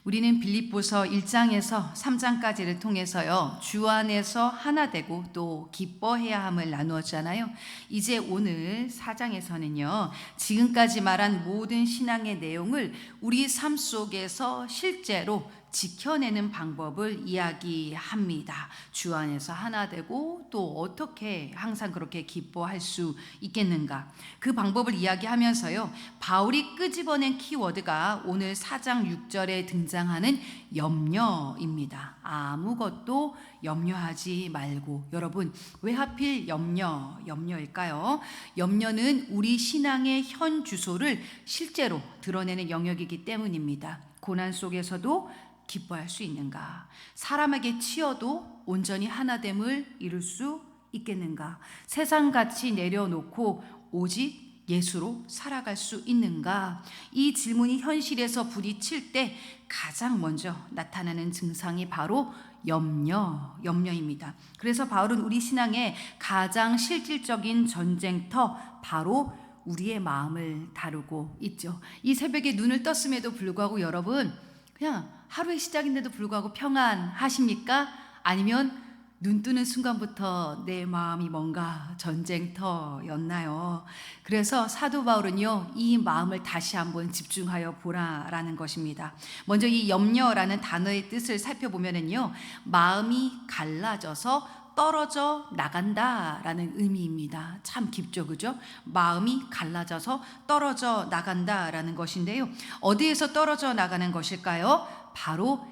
우리는 빌립보서 1장에서 3장까지를 통해서요, 주 안에서 하나 되고 또 기뻐해야 함을 나누었잖아요. 이제 오늘 4장에서는요, 지금까지 말한 모든 신앙의 내용을 우리 삶 속에서 실제로 지켜내는 방법을 이야기합니다. 주 안에서 하나 되고 또 어떻게 항상 그렇게 기뻐할 수 있겠는가, 그 방법을 이야기하면서요, 바울이 끄집어낸 키워드가 오늘 4장 6절에 등장하는 염려입니다. 아무것도 염려하지 말고. 여러분, 왜 하필 염려일까요? 염려는 우리 신앙의 현 주소를 실제로 드러내는 영역이기 때문입니다. 고난 속에서도 기뻐할 수 있는가? 사람에게 치여도 온전히 하나됨을 이룰 수 있겠는가? 세상같이 내려놓고 오직 예수로 살아갈 수 있는가? 이 질문이 현실에서 부딪힐 때 가장 먼저 나타나는 증상이 바로 염려입니다. 그래서 바울은 우리 신앙의 가장 실질적인 전쟁터, 바로 우리의 마음을 다루고 있죠. 이 새벽에 눈을 떴음에도 불구하고 여러분, 그냥 하루의 시작인데도 불구하고 평안하십니까? 아니면 눈 뜨는 순간부터 내 마음이 뭔가 전쟁터였나요? 그래서 사도 바울은요, 이 마음을 다시 한번 집중하여 보라라는 것입니다. 먼저 이 염려라는 단어의 뜻을 살펴보면요, 마음이 갈라져서 떨어져 나간다라는 의미입니다. 참 깊죠, 그죠? 마음이 갈라져서 떨어져 나간다라는 것인데요, 어디에서 떨어져 나가는 것일까요? 바로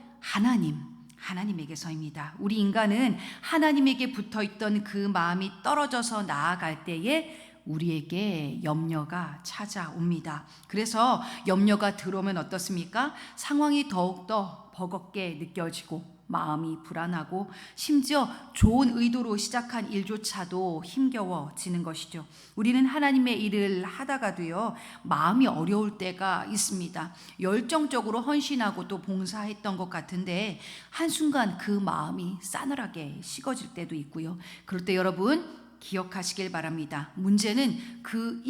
하나님에게서입니다. 우리 인간은 하나님에게 붙어있던 그 마음이 떨어져서 나아갈 때에 우리에게 염려가 찾아옵니다. 그래서 염려가 들어오면 어떻습니까? 상황이 더욱더 버겁게 느껴지고 마음이 불안하고 심지어 좋은 의도로 시작한 일조차도 힘겨워지는 것이죠. 우리는 하나님의 일을 하다가도요, 마음이 어려울 때가 있습니다. 열정적으로 헌신하고 또 봉사했던 것 같은데 한순간 그 마음이 싸늘하게 식어질 때도 있고요. 그럴 때 여러분 기억하시길 바랍니다. 문제는 그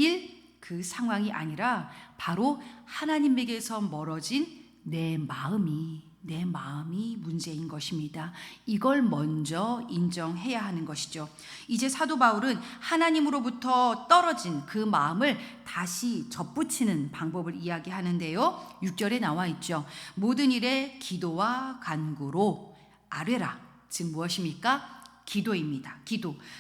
상황이 아니라 바로 하나님에게서 멀어진 내 마음이 문제인 것입니다. 이걸 먼저 인정해야 하는 것이죠. 이제 사도 바울은 하나님으로부터 떨어진 그 마음을 다시 접붙이는 방법을 이야기하는데요, 6절에 나와 있죠. 모든 일에 기도와 간구로 아뢰라. 즉 무엇입니까? 기도입니다.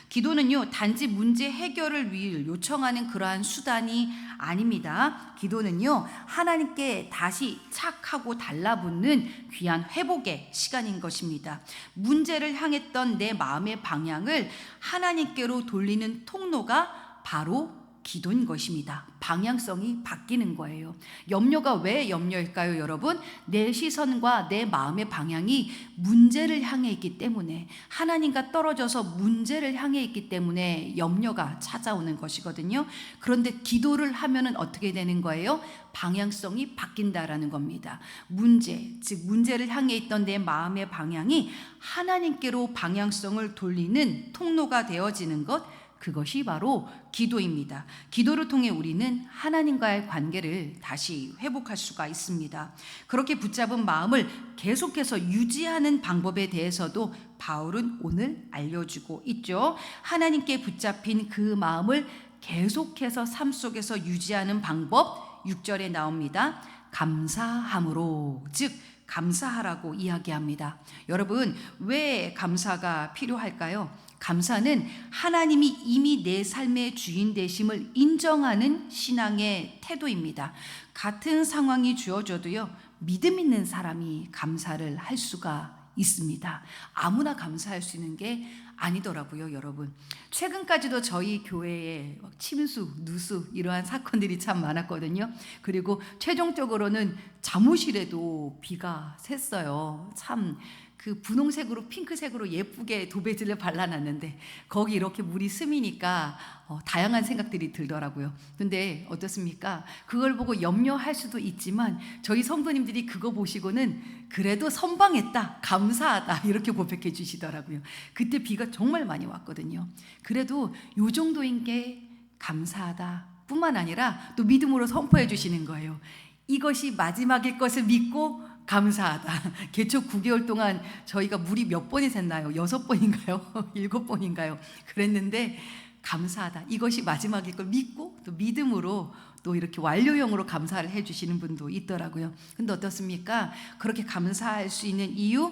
기도는요, 단지 문제 해결을 위해 요청하는 그러한 수단이 아닙니다. 기도는요, 하나님께 다시 착하고 달라붙는 귀한 회복의 시간인 것입니다. 문제를 향했던 내 마음의 방향을 하나님께로 돌리는 통로가 바로 기도인 것입니다. 방향성이 바뀌는 거예요. 염려가 왜 염려일까요, 여러분? 내 시선과 내 마음의 방향이 문제를 향해 있기 때문에, 하나님과 떨어져서 문제를 향해 있기 때문에 염려가 찾아오는 것이거든요. 그런데 기도를 하면은 어떻게 되는 거예요? 방향성이 바뀐다라는 겁니다. 문제를 향해 있던 내 마음의 방향이 하나님께로 방향성을 돌리는 통로가 되어지는 것, 그것이 바로 기도입니다. 기도를 통해 우리는 하나님과의 관계를 다시 회복할 수가 있습니다. 그렇게 붙잡은 마음을 계속해서 유지하는 방법에 대해서도 바울은 오늘 알려주고 있죠. 하나님께 붙잡힌 그 마음을 계속해서 삶 속에서 유지하는 방법, 6절에 나옵니다. 감사함으로, 즉 감사하라고 이야기합니다. 여러분, 왜 감사가 필요할까요? 감사는 하나님이 이미 내 삶의 주인 되심을 인정하는 신앙의 태도입니다. 같은 상황이 주어져도요, 믿음 있는 사람이 감사를 할 수가 있습니다. 아무나 감사할 수 있는 게 아니더라고요, 여러분. 최근까지도 저희 교회에 침수, 누수 이러한 사건들이 참 많았거든요. 그리고 최종적으로는 잠옷실에도 비가 샜어요. 참 그 분홍색으로 핑크색으로 예쁘게 도배지를 발라놨는데 거기 이렇게 물이 스미니까 다양한 생각들이 들더라고요. 근데 어떻습니까? 그걸 보고 염려할 수도 있지만 저희 성도님들이 그거 보시고는 그래도 선방했다, 감사하다 이렇게 고백해 주시더라고요. 그때 비가 정말 많이 왔거든요. 그래도 요 정도인 게 감사하다 뿐만 아니라 또 믿음으로 선포해 주시는 거예요. 이것이 마지막일 것을 믿고 감사하다. 개초 9개월 동안 저희가 물이 몇 번이 샜나요? 6번인가요? 7번인가요? 그랬는데 감사하다. 이것이 마지막일 걸 믿고 또 믿음으로 또 이렇게 완료형으로 감사를 해주시는 분도 있더라고요. 근데 어떻습니까? 그렇게 감사할 수 있는 이유,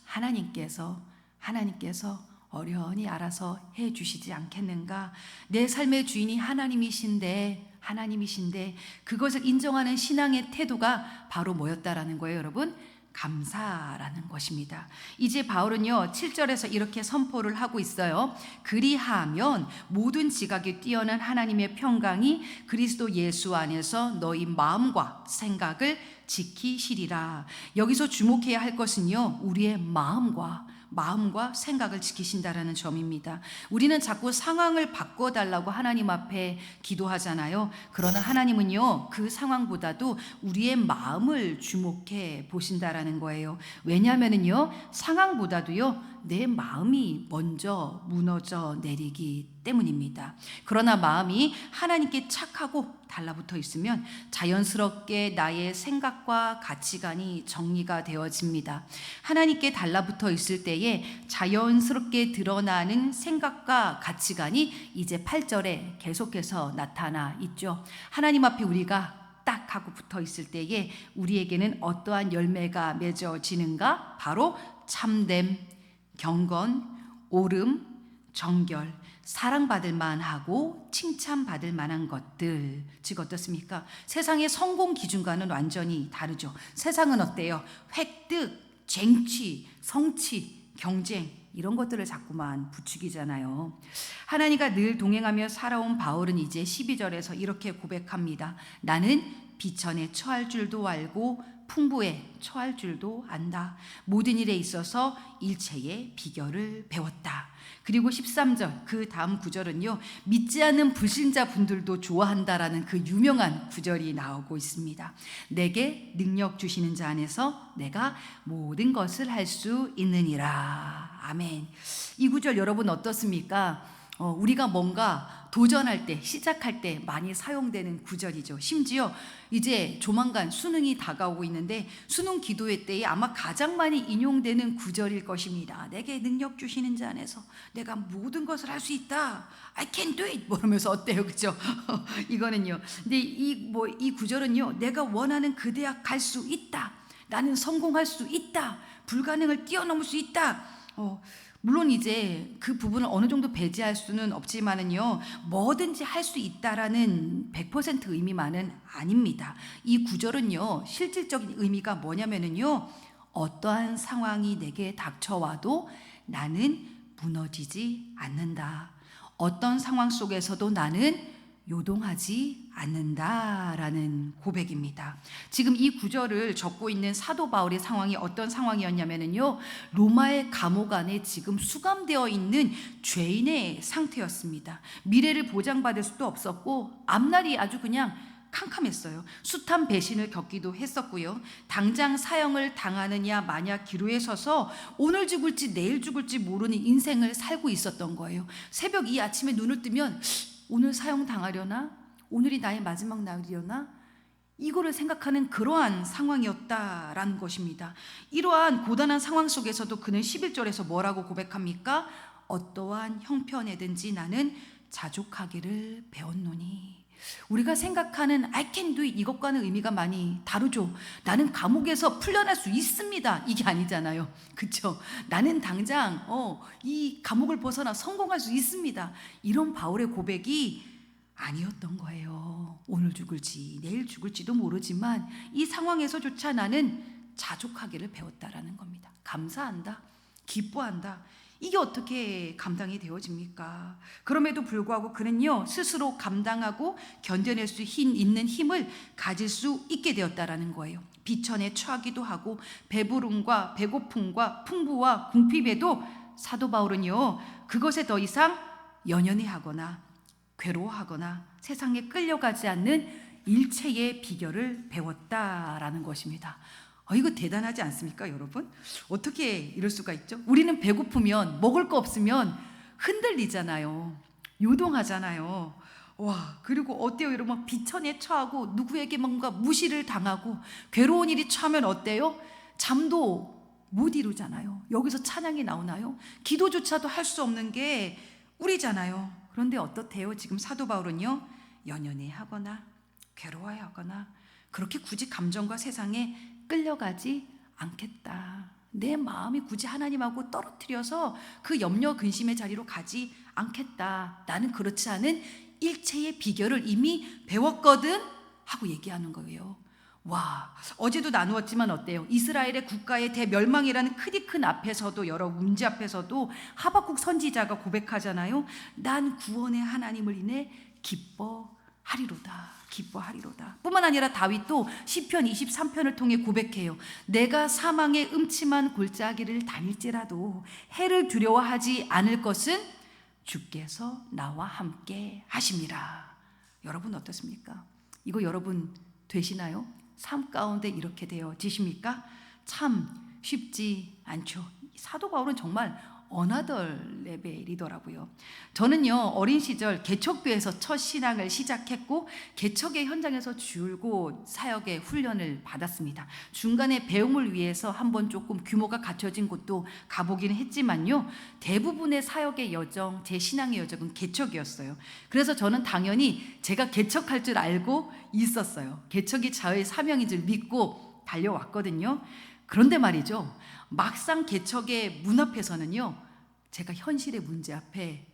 하나님께서 어련히 알아서 해주시지 않겠는가? 내 삶의 주인이 하나님이신데 그것을 인정하는 신앙의 태도가 바로 뭐였다라는 거예요, 여러분? 감사라는 것입니다. 이제 바울은요 7절에서 이렇게 선포를 하고 있어요. 그리하면 모든 지각에 뛰어난 하나님의 평강이 그리스도 예수 안에서 너희 마음과 생각을 지키시리라. 여기서 주목해야 할 것은요 우리의 마음과 생각을 지키신다라는 점입니다. 우리는 자꾸 상황을 바꿔달라고 하나님 앞에 기도하잖아요. 그러나 하나님은요 그 상황보다도 우리의 마음을 주목해 보신다라는 거예요. 왜냐하면요 상황보다도요 내 마음이 먼저 무너져 내리기 때문입니다. 그러나 마음이 하나님께 착하고 달라붙어 있으면 자연스럽게 나의 생각과 가치관이 정리가 되어집니다. 하나님께 달라붙어 있을 때에 자연스럽게 드러나는 생각과 가치관이 이제 8절에 계속해서 나타나 있죠. 하나님 앞에 우리가 딱 하고 붙어 있을 때에 우리에게는 어떠한 열매가 맺어지는가? 바로 참됨, 경건, 옳음, 정결, 사랑받을 만하고 칭찬받을 만한 것들. 즉 어떻습니까? 세상의 성공 기준과는 완전히 다르죠. 세상은 어때요? 획득, 쟁취, 성취, 경쟁 이런 것들을 자꾸만 부추기잖아요. 하나님과 늘 동행하며 살아온 바울은 이제 12절에서 이렇게 고백합니다. 나는 비천에 처할 줄도 알고 풍부에 처할 줄도 안다. 모든 일에 있어서 일체의 비결을 배웠다. 그리고 13절 그 다음 구절은요 믿지 않는 불신자 분들도 좋아한다라는 그 유명한 구절이 나오고 있습니다. 내게 능력 주시는 자 안에서 내가 모든 것을 할 수 있느니라. 아멘. 이 구절 여러분 어떻습니까? 우리가 뭔가 도전할 때, 시작할 때 많이 사용되는 구절이죠. 심지어 이제 조만간 수능이 다가오고 있는데 수능 기도회 때에 아마 가장 많이 인용되는 구절일 것입니다. 내게 능력 주시는 자 안에서 내가 모든 것을 할 수 있다. I can do it. 그러면서 어때요, 그죠? 이거는요. 근데 이 구절은요, 내가 원하는 그 대학 갈 수 있다. 나는 성공할 수 있다. 불가능을 뛰어넘을 수 있다. 물론 이제 그 부분을 어느 정도 배제할 수는 없지만은요, 뭐든지 할 수 있다라는 100% 의미만은 아닙니다. 이 구절은요, 실질적인 의미가 뭐냐면은요, 어떠한 상황이 내게 닥쳐와도 나는 무너지지 않는다. 어떤 상황 속에서도 나는 요동하지 않는다라는 고백입니다. 지금 이 구절을 적고 있는 사도 바울의 상황이 어떤 상황이었냐면요, 로마의 감옥 안에 지금 수감되어 있는 죄인의 상태였습니다. 미래를 보장받을 수도 없었고 앞날이 아주 그냥 캄캄했어요. 숱한 배신을 겪기도 했었고요. 당장 사형을 당하느냐 마냐 기로에 서서 오늘 죽을지 내일 죽을지 모르는 인생을 살고 있었던 거예요. 새벽 이 아침에 눈을 뜨면 오늘 사형 당하려나? 오늘이 나의 마지막 날이려나? 이거를 생각하는 그러한 상황이었다라는 것입니다. 이러한 고단한 상황 속에서도 그는 11절에서 뭐라고 고백합니까? 어떠한 형편에든지 나는 자족하기를 배웠노니. 우리가 생각하는 I can do it 이것과는 의미가 많이 다르죠. 나는 감옥에서 풀려날 수 있습니다. 이게 아니잖아요. 그렇죠? 나는 당장 이 감옥을 벗어나 성공할 수 있습니다. 이런 바울의 고백이 아니었던 거예요. 오늘 죽을지 내일 죽을지도 모르지만 이 상황에서조차 나는 자족하기를 배웠다라는 겁니다. 감사한다. 기뻐한다. 이게 어떻게 감당이 되어집니까? 그럼에도 불구하고 그는요 스스로 감당하고 견뎌낼 수 있는 힘을 가질 수 있게 되었다라는 거예요. 비천에 처하기도 하고 배부름과 배고픔과 풍부와 궁핍에도 사도 바울은요 그것에 더 이상 연연해하거나 괴로워하거나 세상에 끌려가지 않는 일체의 비결을 배웠다라는 것입니다. 이거 대단하지 않습니까, 여러분? 어떻게 이럴 수가 있죠? 우리는 배고프면 먹을 거 없으면 흔들리잖아요. 요동하잖아요. 와, 그리고 어때요? 여러분, 막 비천에 처하고 누구에게 뭔가 무시를 당하고 괴로운 일이 처하면 어때요? 잠도 못 이루잖아요. 여기서 찬양이 나오나요? 기도조차도 할 수 없는 게 우리잖아요. 그런데 어떻대요? 지금 사도 바울은요, 연연해 하거나 괴로워해 하거나 그렇게 굳이 감정과 세상에 끌려가지 않겠다. 내 마음이 굳이 하나님하고 떨어뜨려서 그 염려 근심의 자리로 가지 않겠다. 나는 그렇지 않은 일체의 비결을 이미 배웠거든 하고 얘기하는 거예요. 와, 어제도 나누었지만 어때요? 이스라엘의 국가의 대멸망이라는 크디 큰 앞에서도, 여러 문제 앞에서도 하박국 선지자가 고백하잖아요. 난 구원의 하나님을 인해 기뻐하리로다. 기뻐하리로다. 뿐만 아니라 다윗도 시편 23편을 통해 고백해요. 내가 사망의 음침한 골짜기를 다닐지라도 해를 두려워하지 않을 것은 주께서 나와 함께 하심이라. 여러분 어떻습니까? 이거 여러분 되시나요? 삶 가운데 이렇게 되어지십니까? 참 쉽지 않죠. 사도 바울은 정말 어나더 레벨이더라고요. 저는요, 어린 시절 개척교회에서 첫 신앙을 시작했고 개척의 현장에서 줄곧 사역의 훈련을 받았습니다. 중간에 배움을 위해서 한번 조금 규모가 갖춰진 곳도 가보기는 했지만요, 대부분의 사역의 여정, 제 신앙의 여정은 개척이었어요. 그래서 저는 당연히 제가 개척할 줄 알고 있었어요. 개척이 저의 사명인 줄 믿고 달려왔거든요. 그런데 말이죠, 막상 개척의 문 앞에서는요, 제가 현실의 문제 앞에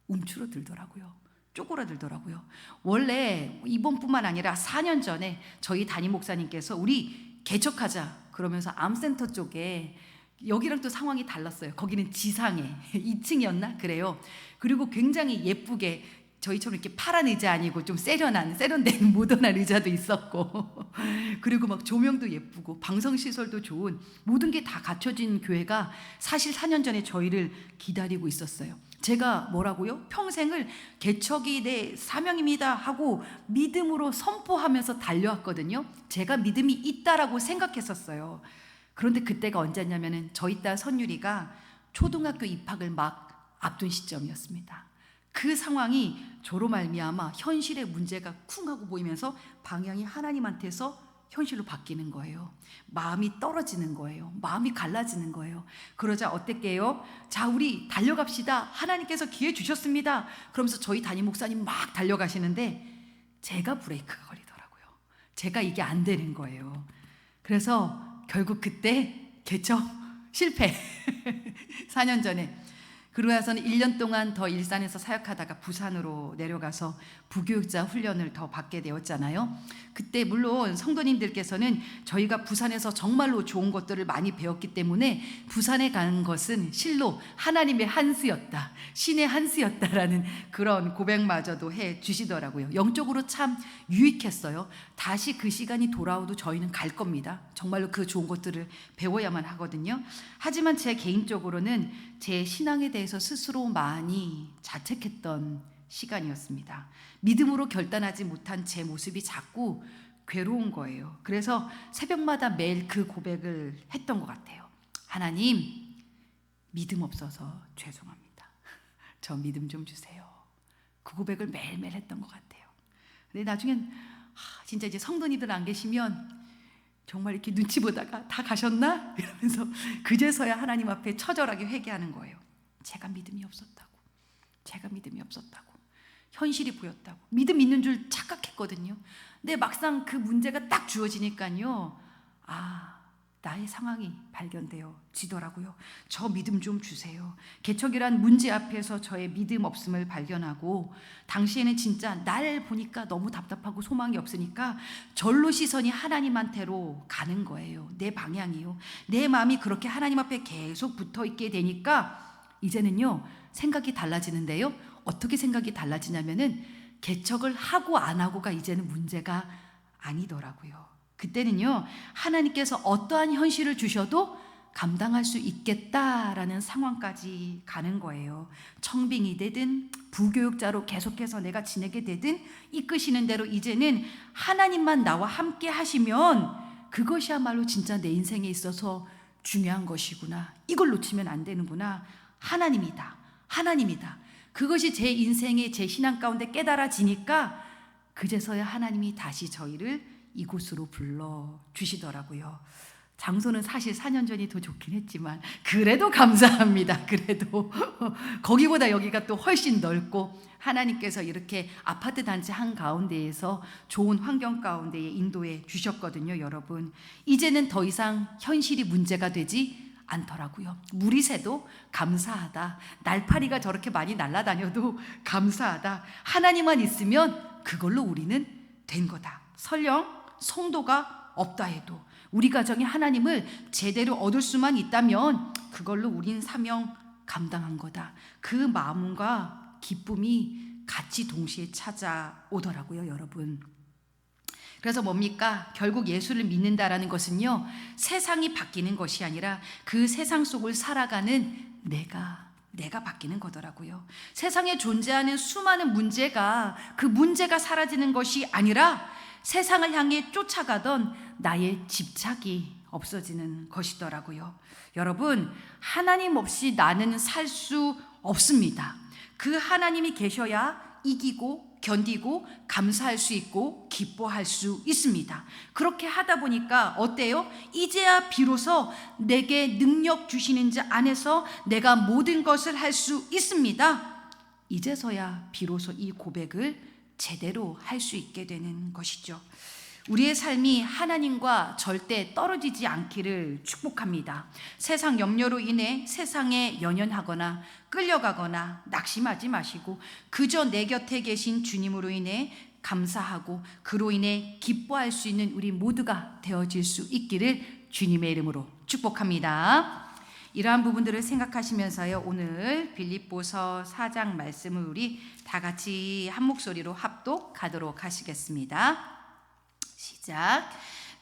움츠러들더라고요. 쪼그라들더라고요. 원래 이번뿐만 아니라 4년 전에 저희 담임 목사님께서 우리 개척하자 그러면서 암센터 쪽에, 여기랑 또 상황이 달랐어요. 거기는 지상에 2층이었나? 그래요. 그리고 굉장히 예쁘게 저희처럼 이렇게 파란 의자 아니고 좀 세련된 모던한 의자도 있었고 그리고 막 조명도 예쁘고 방송시설도 좋은 모든 게 다 갖춰진 교회가 사실 4년 전에 저희를 기다리고 있었어요. 제가 뭐라고요? 평생을 개척이 내 사명입니다 하고 믿음으로 선포하면서 달려왔거든요. 제가 믿음이 있다라고 생각했었어요. 그런데 그때가 언제냐면은 저희 딸 선율이가 초등학교 입학을 막 앞둔 시점이었습니다. 그 상황이 저로 말미암아 현실의 문제가 쿵 하고 보이면서 방향이 하나님한테서 현실로 바뀌는 거예요. 마음이 떨어지는 거예요. 마음이 갈라지는 거예요. 그러자 어땠게요? 자, 우리 달려갑시다. 하나님께서 기회 주셨습니다. 그러면서 저희 담임 목사님 막 달려가시는데 제가 브레이크가 걸리더라고요. 제가 이게 안 되는 거예요. 그래서 결국 그때 개척 실패. 4년 전에. 그러고 나서는 1년 동안 더 일산에서 사역하다가 부산으로 내려가서 부교육자 훈련을 더 받게 되었잖아요. 그때 물론 성도님들께서는 저희가 부산에서 정말로 좋은 것들을 많이 배웠기 때문에 부산에 간 것은 실로 하나님의 한수였다, 신의 한수였다라는 그런 고백마저도 해 주시더라고요. 영적으로 참 유익했어요. 다시 그 시간이 돌아오도 저희는 갈 겁니다. 정말로 그 좋은 것들을 배워야만 하거든요. 하지만 제 개인적으로는 제 신앙에 대해서 스스로 많이 자책했던 시간이었습니다. 믿음으로 결단하지 못한 제 모습이 자꾸 괴로운 거예요. 그래서 새벽마다 매일 그 고백을 했던 것 같아요. 하나님, 믿음 없어서 죄송합니다. 저 믿음 좀 주세요. 그 고백을 매일매일 했던 것 같아요. 근데 나중엔 진짜 이제 성도님들 안 계시면 정말 이렇게 눈치 보다가 다 가셨나? 이러면서 그제서야 하나님 앞에 처절하게 회개하는 거예요. 제가 믿음이 없었다고. 제가 믿음이 없었다고. 현실이 보였다고. 믿음 있는 줄 착각했거든요. 근데 막상 그 문제가 딱 주어지니까요, 나의 상황이 발견되어지더라고요. 저 믿음 좀 주세요. 개척이란 문제 앞에서 저의 믿음 없음을 발견하고, 당시에는 진짜 날 보니까 너무 답답하고 소망이 없으니까 절로 시선이 하나님한테로 가는 거예요. 내 방향이요. 내 마음이 그렇게 하나님 앞에 계속 붙어 있게 되니까 이제는요, 생각이 달라지는데요. 어떻게 생각이 달라지냐면은 개척을 하고 안 하고가 이제는 문제가 아니더라고요. 그때는요, 하나님께서 어떠한 현실을 주셔도 감당할 수 있겠다라는 상황까지 가는 거예요. 청빙이 되든 부교육자로 계속해서 내가 지내게 되든 이끄시는 대로 이제는 하나님만 나와 함께 하시면 그것이야말로 진짜 내 인생에 있어서 중요한 것이구나. 이걸 놓치면 안 되는구나. 하나님이다. 하나님이다. 그것이 제 인생의 제 신앙 가운데 깨달아지니까 그제서야 하나님이 다시 저희를 이곳으로 불러주시더라고요. 장소는 사실 4년 전이 더 좋긴 했지만 그래도 감사합니다. 그래도 거기보다 여기가 또 훨씬 넓고 하나님께서 이렇게 아파트 단지 한가운데에서 좋은 환경 가운데에 인도해 주셨거든요. 여러분, 이제는 더 이상 현실이 문제가 되지 않더라고요. 물이 새도 감사하다. 날파리가 저렇게 많이 날아다녀도 감사하다. 하나님만 있으면 그걸로 우리는 된 거다. 설령 성도가 없다 해도 우리 가정이 하나님을 제대로 얻을 수만 있다면 그걸로 우린 사명 감당한 거다. 그 마음과 기쁨이 같이 동시에 찾아오더라고요, 여러분. 그래서 뭡니까? 결국 예수를 믿는다라는 것은요, 세상이 바뀌는 것이 아니라 그 세상 속을 살아가는 내가 바뀌는 거더라고요. 세상에 존재하는 수많은 문제가 그 문제가 사라지는 것이 아니라 세상을 향해 쫓아가던 나의 집착이 없어지는 것이더라고요. 여러분, 하나님 없이 나는 살 수 없습니다. 그 하나님이 계셔야 이기고 견디고 감사할 수 있고 기뻐할 수 있습니다. 그렇게 하다 보니까 어때요? 이제야 비로소 내게 능력 주시는 자 안에서 내가 모든 것을 할 수 있습니다. 이제서야 비로소 이 고백을 제대로 할 수 있게 되는 것이죠. 우리의 삶이 하나님과 절대 떨어지지 않기를 축복합니다. 세상 염려로 인해 세상에 연연하거나 끌려가거나 낙심하지 마시고 그저 내 곁에 계신 주님으로 인해 감사하고 그로 인해 기뻐할 수 있는 우리 모두가 되어질 수 있기를 주님의 이름으로 축복합니다. 이러한 부분들을 생각하시면서요, 오늘 빌립보서 4장 말씀을 우리 다 같이 한 목소리로 합독하도록 하시겠습니다. 시작.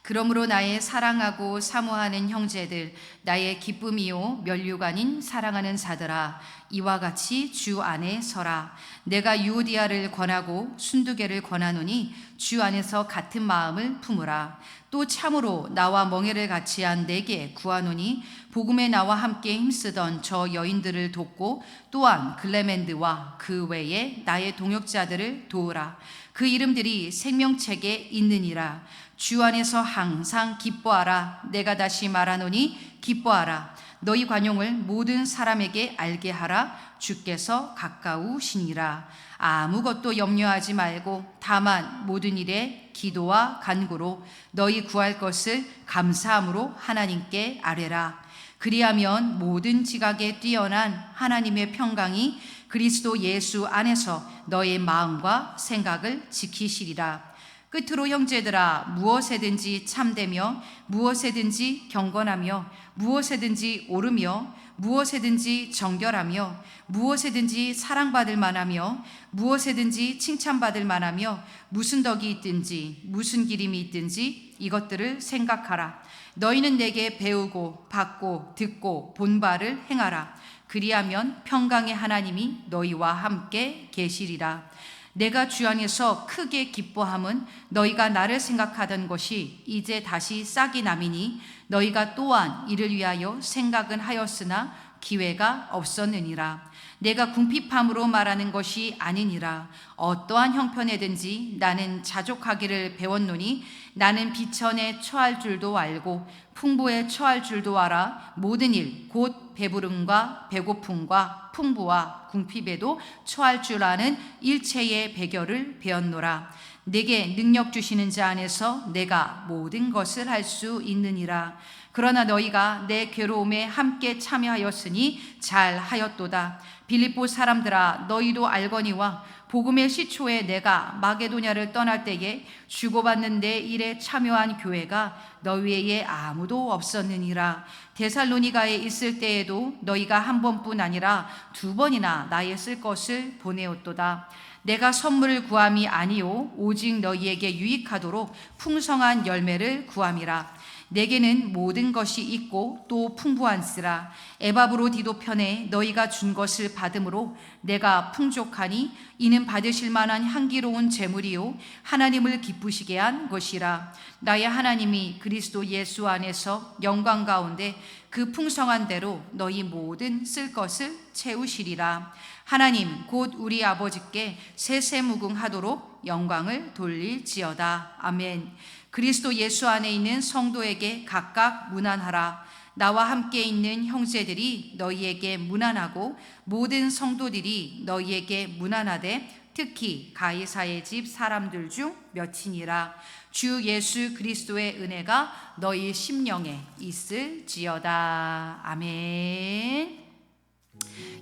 그러므로 나의 사랑하고 사모하는 형제들, 나의 기쁨이요 면류가 아닌 사랑하는 자들아, 이와 같이 주 안에 서라. 내가 유오디아를 권하고 순두개를 권하노니 주 안에서 같은 마음을 품으라. 또 참으로 나와 멍에를 같이 한 내게 구하노니 복음에 나와 함께 힘쓰던 저 여인들을 돕고 또한 글레멘드와 그 외에 나의 동역자들을 도우라. 그 이름들이 생명책에 있느니라. 주 안에서 항상 기뻐하라. 내가 다시 말하노니 기뻐하라. 너희 관용을 모든 사람에게 알게 하라. 주께서 가까우시니라. 아무것도 염려하지 말고 다만 모든 일에 기도와 간구로 너희 구할 것을 감사함으로 하나님께 아뢰라. 그리하면 모든 지각에 뛰어난 하나님의 평강이 그리스도 예수 안에서 너의 마음과 생각을 지키시리라. 끝으로 형제들아, 무엇에든지 참되며 무엇에든지 경건하며 무엇에든지 옳으며 무엇에든지 정결하며 무엇에든지 사랑받을 만하며 무엇에든지 칭찬받을 만하며 무슨 덕이 있든지 무슨 기림이 있든지 이것들을 생각하라. 너희는 내게 배우고 받고 듣고 본 바를 행하라. 그리하면 평강의 하나님이 너희와 함께 계시리라. 내가 주 안에서 크게 기뻐함은 너희가 나를 생각하던 것이 이제 다시 싹이 남이니 너희가 또한 이를 위하여 생각은 하였으나 기회가 없었느니라. 내가 궁핍함으로 말하는 것이 아니니라. 어떠한 형편에든지 나는 자족하기를 배웠노니 나는 비천에 처할 줄도 알고 풍부에 처할 줄도 알아. 모든 일 곧 배부름과 배고픔과 풍부와 궁핍에도 처할 줄 아는 일체의 배결을 배웠노라. 내게 능력 주시는 자 안에서 내가 모든 것을 할 수 있느니라. 그러나 너희가 내 괴로움에 함께 참여하였으니 잘하였도다. 빌립보 사람들아, 너희도 알거니와 복음의 시초에 내가 마게도냐를 떠날 때에 주고받는 내 일에 참여한 교회가 너희 외에 아무도 없었느니라. 데살로니가에 있을 때에도 너희가 한 번뿐 아니라 두 번이나 나의 쓸 것을 보내었도다. 내가 선물을 구함이 아니요 오직 너희에게 유익하도록 풍성한 열매를 구함이라. 내게는 모든 것이 있고 또 풍부한스라. 에바브로디도 편에 너희가 준 것을 받음으로 내가 풍족하니 이는 받으실 만한 향기로운 제물이요 하나님을 기쁘시게 한 것이라. 나의 하나님이 그리스도 예수 안에서 영광 가운데 그 풍성한 대로 너희 모든 쓸 것을 채우시리라. 하나님 곧 우리 아버지께 세세무궁하도록 영광을 돌릴지어다. 아멘. 그리스도 예수 안에 있는 성도에게 각각 문안하라. 나와 함께 있는 형제들이 너희에게 문안하고 모든 성도들이 너희에게 문안하되 특히 가이사의 집 사람들 중 몇이니라. 주 예수 그리스도의 은혜가 너희 심령에 있을지어다. 아멘.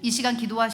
이 시간 기도하시